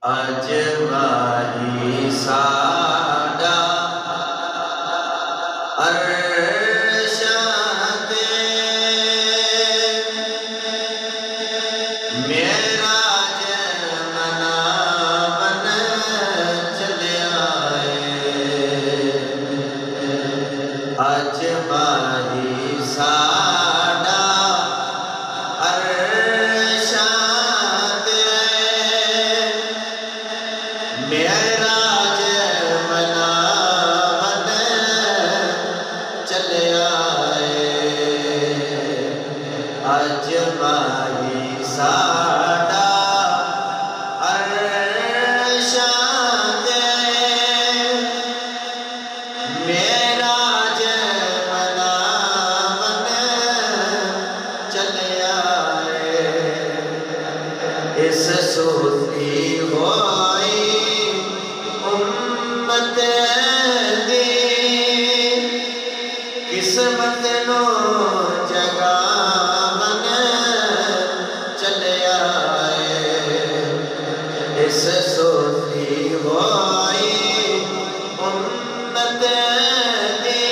اج واہی ساڈا عرشاں تے معراج مناون چلیا اے اج واہی ساڈا عرشاں تے معراج مناون چلیا اے اج واہی ساڈا عرشاں تے معراج مناون چلیا اے اس سوتی ہوئی امت دی قسمت نو جگاون چلیا اے اس سوتی ہوئی امت دی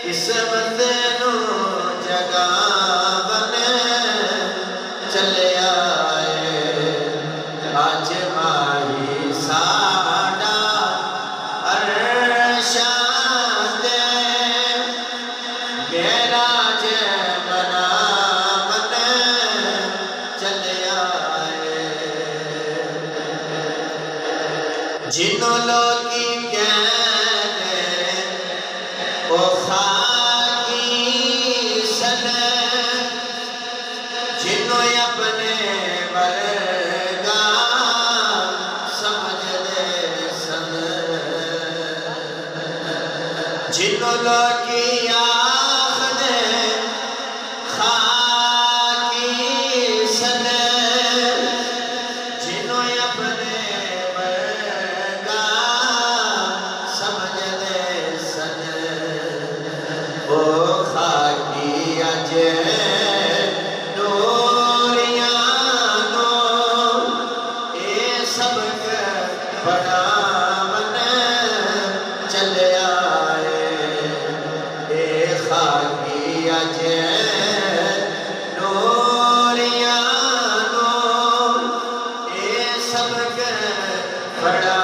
قسمت نو جگاون چلیا اے اج واہی ساڈا عرشاں تے معراج مناون چلیا اے جنوں لوکی کہندے او خاکی سن جنوں اپنے ورگا سمجھدے سن جنوں لوکی آکھدے خاکی سن جنوں اپنے ورگا سمجھدے سن او خاکی اج پڑھاون چلیا اے خاکی اج نوریاں نو اے سبق پڑھا